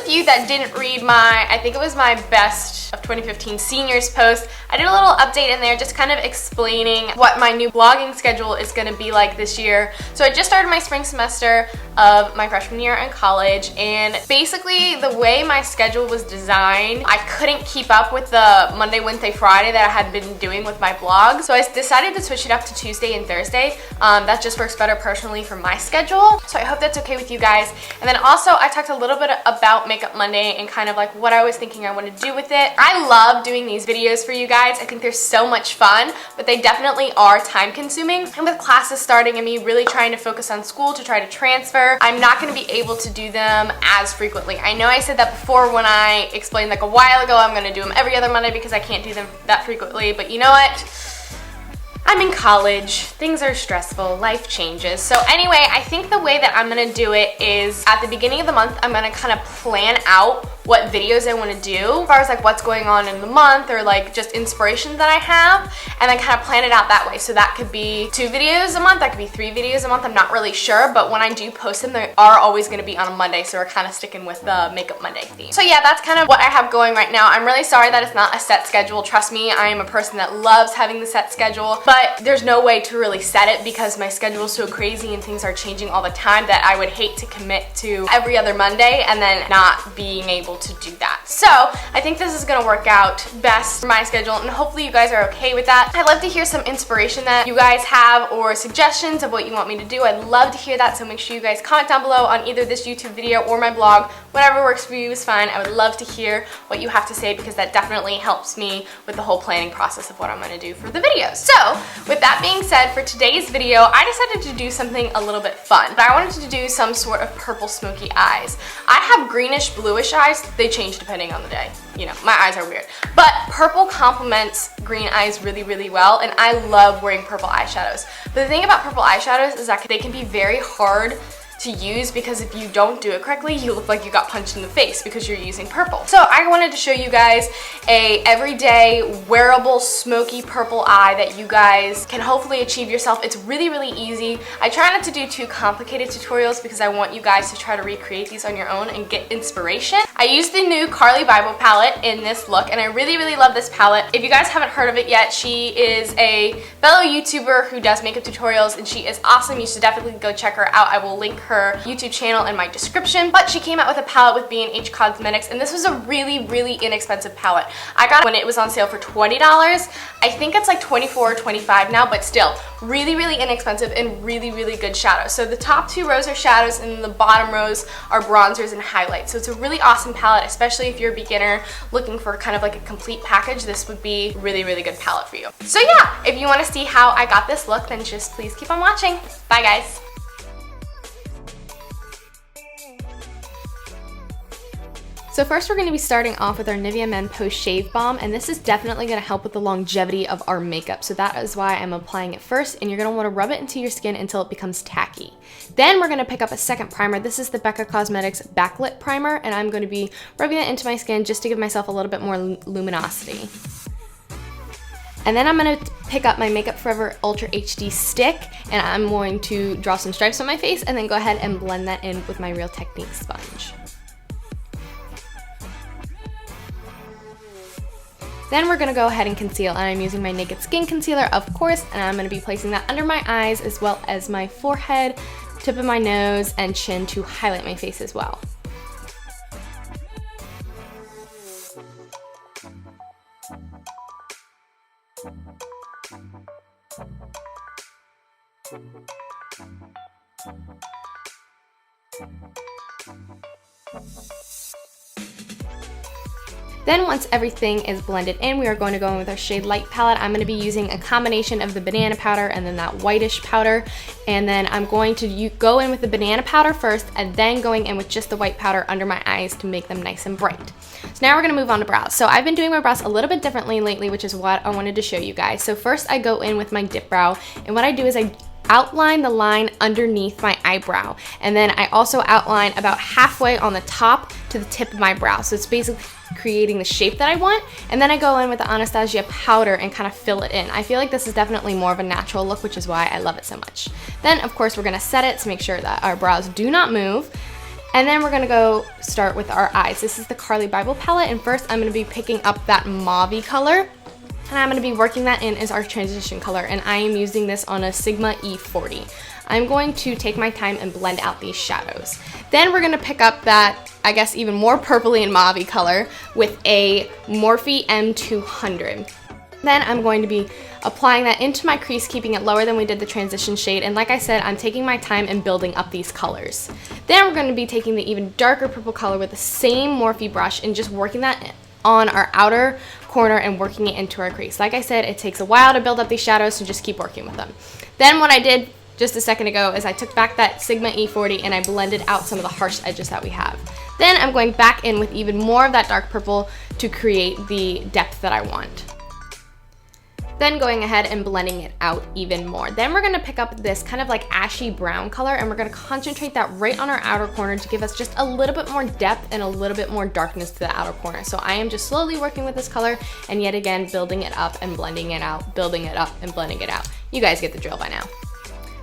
of you that didn't read my, I think it was my best of 2015 seniors post, I did a little update in there just kind of explaining what my new blogging schedule is going to be like this year. So I just started my spring semester of my freshman year in college, and basically the way my schedule was designed, I couldn't keep up with the Monday, Wednesday, Friday that I had been doing with my blog. So I decided to switch it up to Tuesday and Thursday. That just works better personally for my schedule. So I hope that's okay with you guys. And then also I talked a little bit about Makeup Monday and kind of like what I was thinking I want to do with it. I love doing these videos for you guys. I think they're so much fun, but they definitely are time consuming. And with classes starting and me really trying to focus on school to try to transfer, I'm not going to be able to do them as frequently. I know I said that before when I explained like a while ago I'm going to do them every other Monday because I can't do them that frequently, but you know what? I'm in college, things are stressful, life changes. So anyway, I think the way that I'm gonna do it is at the beginning of the month, I'm gonna kind of plan out what videos I want to do as far as like what's going on in the month or like just inspiration that I have, and then kind of plan it out that way. So that could be 2 videos a month, that could be 3 videos a month, I'm not really sure, but when I do post them, they are always going to be on a Monday, so we're kind of sticking with the Makeup Monday theme. So yeah, that's kind of what I have going right now. I'm really sorry that it's not a set schedule. Trust me, I am a person that loves having the set schedule, but there's no way to really set it because my schedule is so crazy and things are changing all the time that I would hate to commit to every other Monday and then not being able to do that. So I think this is gonna work out best for my schedule, and hopefully you guys are okay with that. I'd love to hear some inspiration that you guys have or suggestions of what you want me to do. I'd love to hear that, so make sure you guys comment down below on either this YouTube video or my blog. Whatever works for you is fine. I would love to hear what you have to say because that definitely helps me with the whole planning process of what I'm gonna do for the videos. So with that being said, for today's video, I decided to do something a little bit fun. But I wanted to do some sort of purple smoky eyes. I have greenish bluish eyes. They change depending on the day. You know, my eyes are weird. But purple complements green eyes really, really well, and I love wearing purple eyeshadows. But the thing about purple eyeshadows is that they can be very hard to use because if you don't do it correctly, you look like you got punched in the face because you're using purple. So I wanted to show you guys a everyday wearable smoky purple eye that you guys can hopefully achieve yourself. It's really, really easy. I try not to do too complicated tutorials because I want you guys to try to recreate these on your own and get inspiration. I used the new Carly Bible palette in this look, and I really, really love this palette. If you guys haven't heard of it yet, she is a fellow YouTuber who does makeup tutorials, and she is awesome. You should definitely go check her out. I will link her YouTube channel in my description. But she came out with a palette with B&H Cosmetics, and this was a really, really inexpensive palette. I got it when it was on sale for $20. I think it's like $24 or $25 now, but still really, really inexpensive and really, really good shadows. So the top 2 rows are shadows and the bottom rows are bronzers and highlights. So it's a really awesome palette, especially if you're a beginner looking for kind of like a complete package. This would be a really, really good palette for you. So yeah, if you want to see how I got this look, then just please keep on watching. Bye guys. So first we're going to be starting off with our Nivea Men Post Shave Balm, and this is definitely going to help with the longevity of our makeup. So that is why I'm applying it first, and you're going to want to rub it into your skin until it becomes tacky. Then we're going to pick up a second primer. This is the Becca Cosmetics Backlit Primer, and I'm going to be rubbing it into my skin just to give myself a little bit more luminosity. And then I'm going to pick up my Makeup Forever Ultra HD stick, and I'm going to draw some stripes on my face and then go ahead and blend that in with my Real Technique sponge. Then we're going to go ahead and conceal, and I'm using my Naked Skin Concealer, of course, and I'm going to be placing that under my eyes as well as my forehead, tip of my nose, and chin to highlight my face as well. Then once everything is blended in, we are going to go in with our shade Light palette. I'm going to be using a combination of the banana powder and then that whitish powder. And then I'm going to go in with the banana powder first and then going in with just the white powder under my eyes to make them nice and bright. So now we're going to move on to brows. So I've been doing my brows a little bit differently lately, which is what I wanted to show you guys. So first I go in with my dip brow, and what I do is I outline the line underneath my eyebrow, and then I also outline about halfway on the top to the tip of my brow. So it's basically creating the shape that I want, and then I go in with the Anastasia powder and kind of fill it in. I feel like this is definitely more of a natural look, which is why I love it so much. Then of course we're going to set it to make sure that our brows do not move. And then we're gonna go start with our eyes. This is the Carly Bible palette, and first I'm gonna be picking up that mauve color, and I'm gonna be working that in as our transition color, and I am using this on a Sigma E40. I'm going to take my time and blend out these shadows. Then we're gonna pick up that, I guess, even more purpley and mauve color with a Morphe M200. Then I'm going to be applying that into my crease, keeping it lower than we did the transition shade. And like I said, I'm taking my time and building up these colors. Then we're going to be taking the even darker purple color with the same Morphe brush and just working that on our outer corner and working it into our crease. Like I said, it takes a while to build up these shadows, so just keep working with them. Then what I did just a second ago is I took back that Sigma E40 and I blended out some of the harsh edges that we have. Then I'm going back in with even more of that dark purple to create the depth that I want. Then going ahead and blending it out even more. Then we're gonna pick up this kind of like ashy brown color and we're gonna concentrate that right on our outer corner to give us just a little bit more depth and a little bit more darkness to the outer corner. So I am just slowly working with this color and yet again building it up and blending it out, building it up and blending it out. You guys get the drill by now.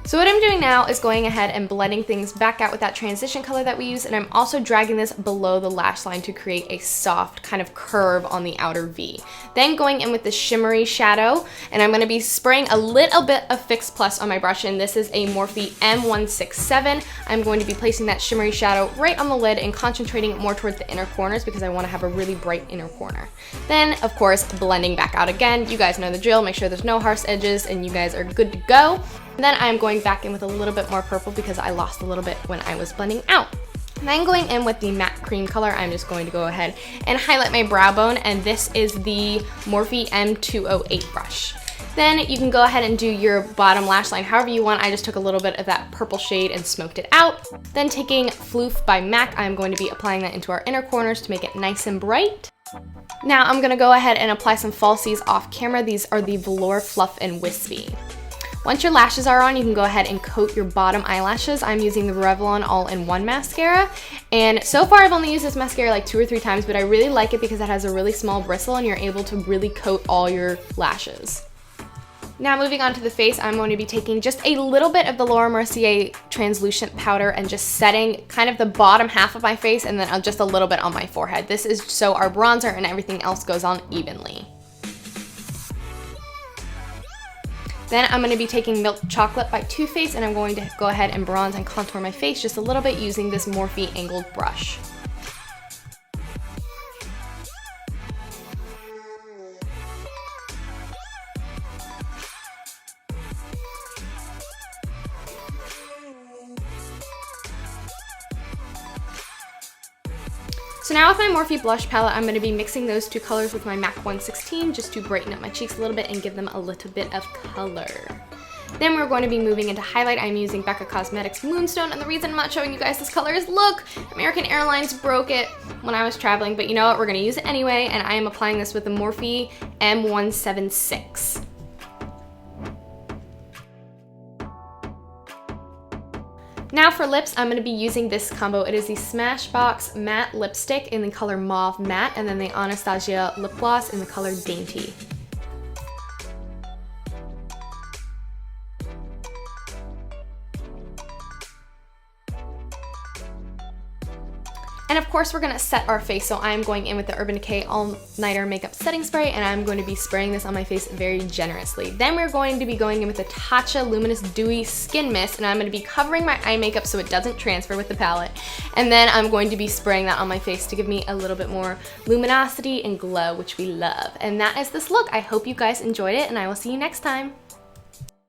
So what I'm doing now is going ahead and blending things back out with that transition color that we used, and I'm also dragging this below the lash line to create a soft kind of curve on the outer V. Then going in with the shimmery shadow, and I'm gonna be spraying a little bit of Fix Plus on my brush, and this is a Morphe M167. I'm going to be placing that shimmery shadow right on the lid and concentrating more towards the inner corners because I wanna have a really bright inner corner. Then, of course, blending back out again. You guys know the drill, make sure there's no harsh edges and you guys are good to go. And then I'm going back in with a little bit more purple because I lost a little bit when I was blending out. And then going in with the matte cream color, I'm just going to go ahead and highlight my brow bone, and this is the Morphe M208 brush. Then you can go ahead and do your bottom lash line however you want. I just took a little bit of that purple shade and smoked it out. Then taking Phloof by MAC, I'm going to be applying that into our inner corners to make it nice and bright. Now I'm gonna go ahead and apply some falsies off camera. These are the Velour, Fluff, and Wispie. Once your lashes are on, you can go ahead and coat your bottom eyelashes. I'm using the Revlon All-in-One Mascara, and so far I've only used this mascara like 2 or 3 times, but I really like it because it has a really small bristle and you're able to really coat all your lashes. Now moving on to the face, I'm going to be taking just a little bit of the Laura Mercier translucent powder and just setting kind of the bottom half of my face and then just a little bit on my forehead. This is so our bronzer and everything else goes on evenly. Then I'm going to be taking Milk Chocolate by Too Faced, and I'm going to go ahead and bronze and contour my face just a little bit using this Morphe angled brush. So now with my Morphe blush palette, I'm going to be mixing those 2 colors with my MAC 116 just to brighten up my cheeks a little bit and give them a little bit of color. Then we're going to be moving into highlight. I'm using Becca Cosmetics Moonstone, and the reason I'm not showing you guys this color is, look, American Airlines broke it when I was traveling, but you know what, we're going to use it anyway, and I am applying this with the Morphe M176. Now for lips, I'm going to be using this combo. It is the Smashbox Matte Lipstick in the color Mauve Matte, and then the Anastasia Lip Gloss in the color Dainty. And of course we're gonna set our face, so I'm going in with the Urban Decay All Nighter Makeup Setting Spray, and I'm going to be spraying this on my face very generously. Then we're going to be going in with the Tatcha Luminous Dewy Skin Mist, and I'm gonna be covering my eye makeup so it doesn't transfer with the palette. And then I'm going to be spraying that on my face to give me a little bit more luminosity and glow, which we love. And that is this look. I hope you guys enjoyed it, and I will see you next time.